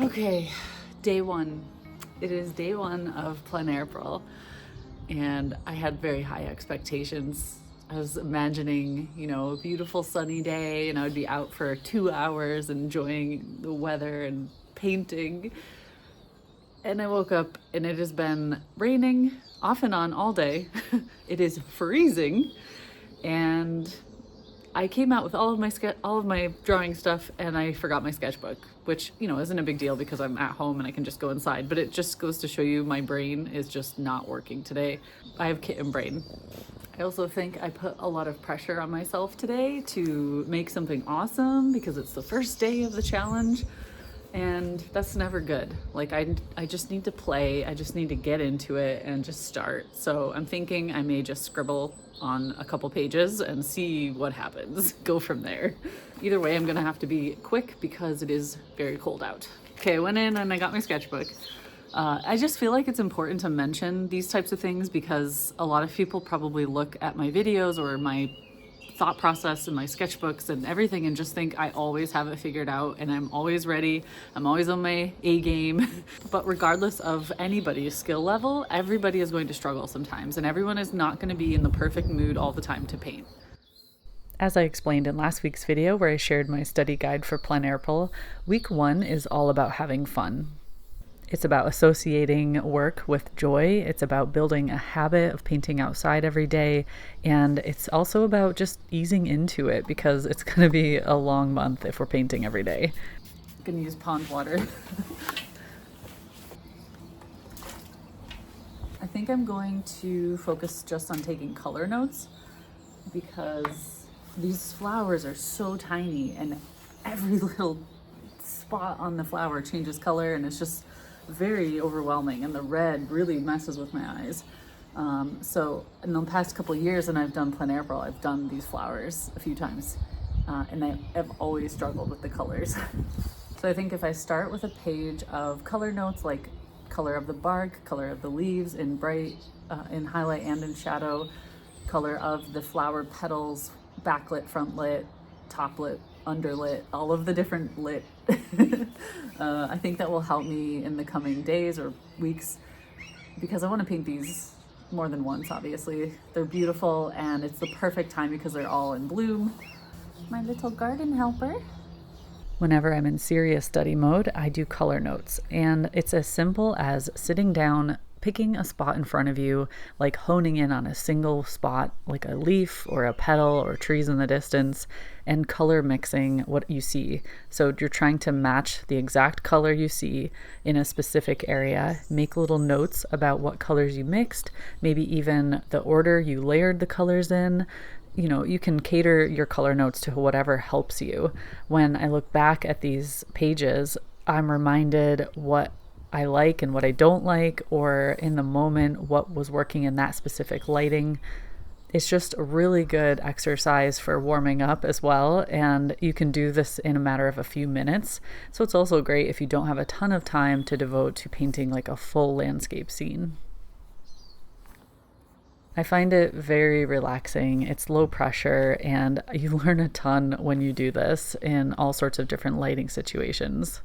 Okay, day one. It is day one of Plein and I had very high expectations. I was imagining, a beautiful sunny day and I would be out for 2 hours enjoying the weather and painting. And I woke up and it has been raining off and on all day. It is freezing and I came out with all of my drawing stuff and I forgot my sketchbook, which, isn't a big deal because I'm at home and I can just go inside, but it just goes to show you my brain is just not working today. I have kitten brain. I also think I put a lot of pressure on myself today to make something awesome because it's the first day of the challenge. And that's never good. Like I just need to play. I just need to get into it and just start. So I'm thinking I may just scribble on a couple pages and see what happens. Go from there. Either way, I'm gonna have to be quick because it is very cold out. Okay, I went in and I got my sketchbook. I just feel like it's important to mention these types of things because a lot of people probably look at my videos or my thought process and my sketchbooks and everything and just think I always have it figured out and I'm always ready. I'm always on my A game. But regardless of anybody's skill level, everybody is going to struggle sometimes and everyone is not going to be in the perfect mood all the time to paint. As I explained in last week's video where I shared my study guide for Plein Air Pull, week 1 is all about having fun. It's about associating work with joy. It's about building a habit of painting outside every day. And it's also about just easing into it because it's going to be a long month if we're painting every day. I'm going to use pond water. I think I'm going to focus just on taking color notes because these flowers are so tiny and every little spot on the flower changes color and it's just very overwhelming and the red really messes with my eyes. So in the past couple of years, and I've done Plein Air Pull, I've done these flowers a few times and I have always struggled with the colors. So I think if I start with a page of color notes like color of the bark, color of the leaves in bright, in highlight and in shadow, color of the flower petals, backlit, frontlit, toplit, underlit, all of the different lit. I think that will help me in the coming days or weeks because I want to paint these more than once, obviously. They're beautiful and it's the perfect time because they're all in bloom. My little garden helper. Whenever I'm in serious study mode, I do color notes, and it's as simple as sitting down, picking a spot in front of you, like honing in on a single spot, like a leaf or a petal or trees in the distance, and color mixing what you see. So you're trying to match the exact color you see in a specific area, make little notes about what colors you mixed, maybe even the order you layered the colors in. You can cater your color notes to whatever helps you. When I look back at these pages, I'm reminded what I like and what I don't like, or in the moment, what was working in that specific lighting. It's just a really good exercise for warming up as well, and you can do this in a matter of a few minutes. So it's also great if you don't have a ton of time to devote to painting like a full landscape scene. I find it very relaxing. It's low pressure, and you learn a ton when you do this in all sorts of different lighting situations.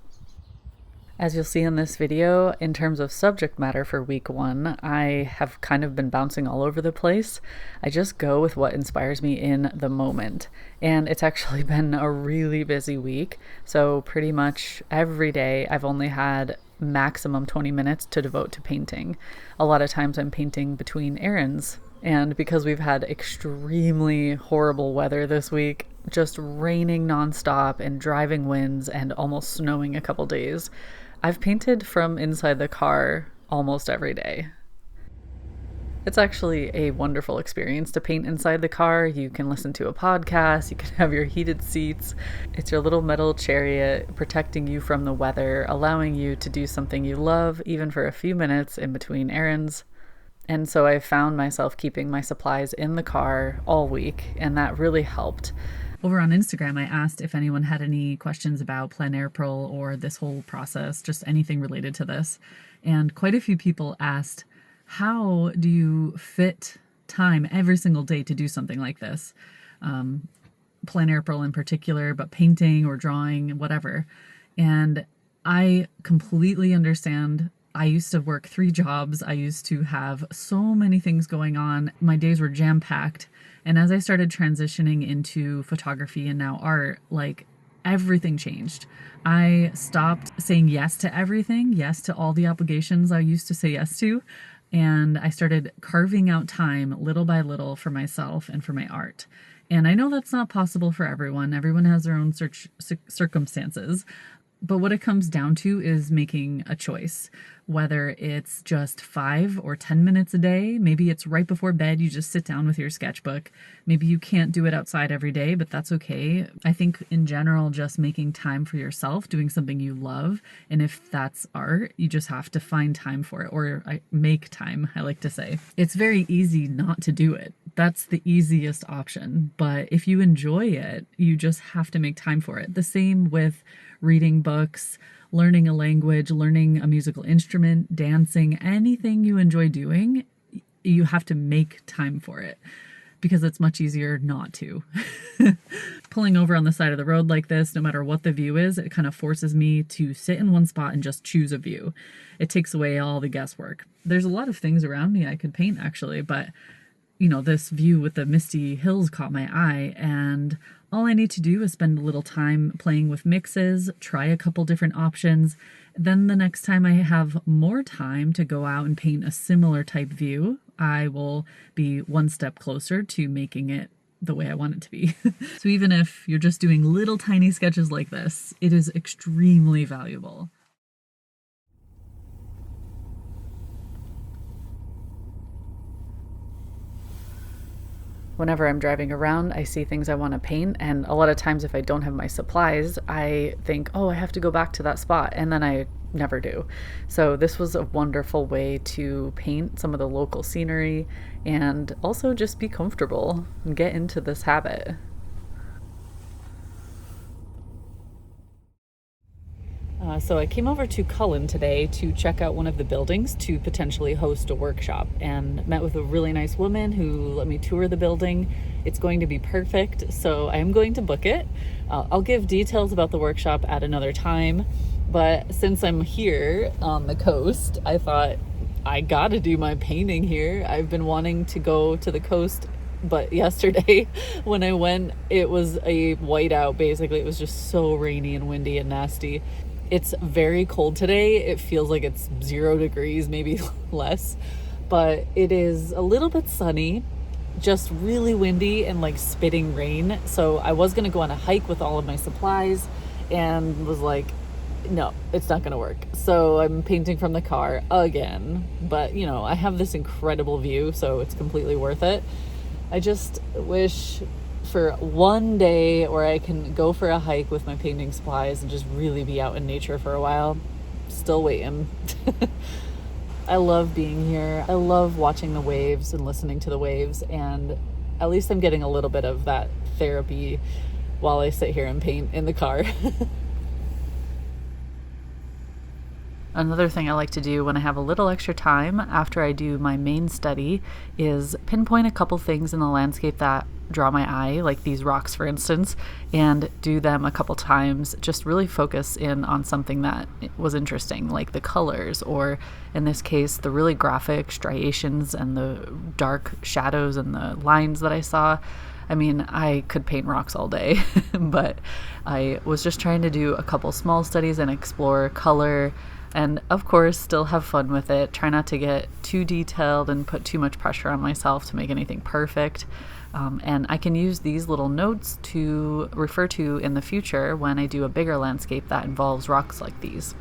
As you'll see in this video, in terms of subject matter for week 1, I have kind of been bouncing all over the place. I just go with what inspires me in the moment. And it's actually been a really busy week. So pretty much every day I've only had maximum 20 minutes to devote to painting. A lot of times I'm painting between errands. And because we've had extremely horrible weather this week, just raining nonstop and driving winds and almost snowing a couple days, I've painted from inside the car almost every day. It's actually a wonderful experience to paint inside the car. You can listen to a podcast, you can have your heated seats. It's your little metal chariot protecting you from the weather, allowing you to do something you love, even for a few minutes in between errands. And so I found myself keeping my supplies in the car all week, and that really helped. Over on Instagram, I asked if anyone had any questions about Plein Air Pull or this whole process, just anything related to this. And quite a few people asked, how do you fit time every single day to do something like this? Plein Air Pull in particular, but painting or drawing, whatever. And I completely understand. I used to work 3 jobs. I used to have so many things going on. My days were jam-packed. And as I started transitioning into photography and now art, like everything changed. I stopped saying yes to everything, yes to all the obligations I used to say yes to. And I started carving out time little by little for myself and for my art. And I know that's not possible for everyone. Everyone has their own circumstances. But what it comes down to is making a choice, whether it's just 5 or 10 minutes a day. Maybe it's right before bed, you just sit down with your sketchbook. Maybe you can't do it outside every day, but that's okay. I think in general, just making time for yourself, doing something you love. And if that's art, you just have to find time for it, or make time, I like to say. It's very easy not to do it. That's the easiest option. But if you enjoy it, you just have to make time for it. The same with reading books, learning a language, learning a musical instrument, dancing, anything you enjoy doing, you have to make time for it because it's much easier not to. Pulling over on the side of the road like this, no matter what the view is, it kind of forces me to sit in one spot and just choose a view. It takes away all the guesswork. There's a lot of things around me I could paint actually, but this view with the misty hills caught my eye, and all I need to do is spend a little time playing with mixes, try a couple different options. Then the next time I have more time to go out and paint a similar type view, I will be one step closer to making it the way I want it to be. So even if you're just doing little tiny sketches like this, it is extremely valuable. Whenever I'm driving around, I see things I want to paint, and a lot of times if I don't have my supplies, I think, oh, I have to go back to that spot, and then I never do. So this was a wonderful way to paint some of the local scenery and also just be comfortable and get into this habit. So I came over to Cullen today to check out one of the buildings to potentially host a workshop, and met with a really nice woman who let me tour the building. It's going to be perfect, so I am going to book it. I'll give details about the workshop at another time, but since I'm here on the coast, I thought I gotta do my painting here. I've been wanting to go to the coast, but yesterday when I went, it was a whiteout basically. It was just so rainy and windy and nasty. It's very cold today. It feels like it's 0 degrees, maybe less, but it is a little bit sunny, just really windy and like spitting rain. So I was gonna go on a hike with all of my supplies and was like, no, it's not gonna work. So I'm painting from the car again, but I have this incredible view, so it's completely worth it. I just wish for one day where I can go for a hike with my painting supplies and just really be out in nature for a while. Still waiting. I love being here. I love watching the waves and listening to the waves, and at least I'm getting a little bit of that therapy while I sit here and paint in the car. Another thing I like to do when I have a little extra time after I do my main study is pinpoint a couple things in the landscape that draw my eye, like these rocks for instance, and do them a couple times. Just really focus in on something that was interesting, like the colors, or in this case the really graphic striations and the dark shadows and the lines that I saw. I mean, I could paint rocks all day, but I was just trying to do a couple small studies and explore color, and of course still have fun with it. Try not to get too detailed and put too much pressure on myself to make anything perfect. And I can use these little notes to refer to in the future when I do a bigger landscape that involves rocks like these.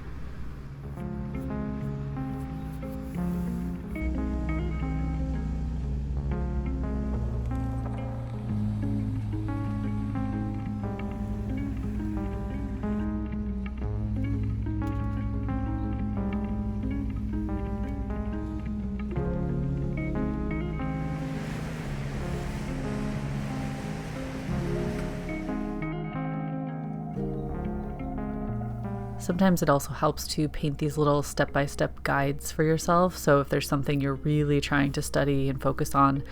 Sometimes it also helps to paint these little step-by-step guides for yourself. So if there's something you're really trying to study and focus on,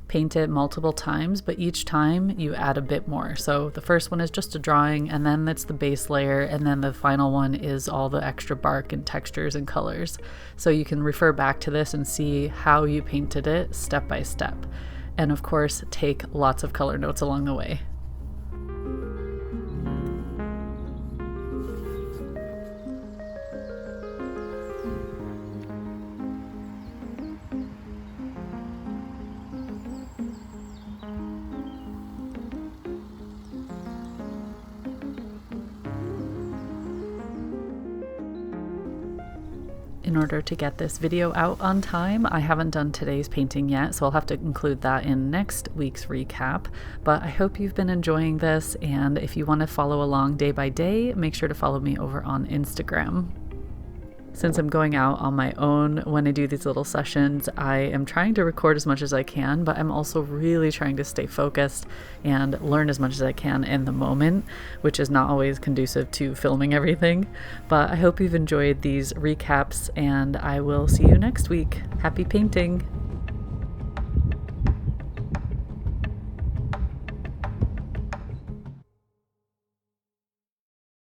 paint it multiple times, but each time you add a bit more. So the first one is just a drawing, and then it's the base layer, and then the final one is all the extra bark and textures and colors. So you can refer back to this and see how you painted it step by step. And of course, take lots of color notes along the way. In order to get this video out on time, I haven't done today's painting yet, so I'll have to include that in next week's recap. But I hope you've been enjoying this, and if you want to follow along day by day, make sure to follow me over on Instagram. Since I'm going out on my own when I do these little sessions, I am trying to record as much as I can, but I'm also really trying to stay focused and learn as much as I can in the moment, which is not always conducive to filming everything. But I hope you've enjoyed these recaps, and I will see you next week. Happy painting!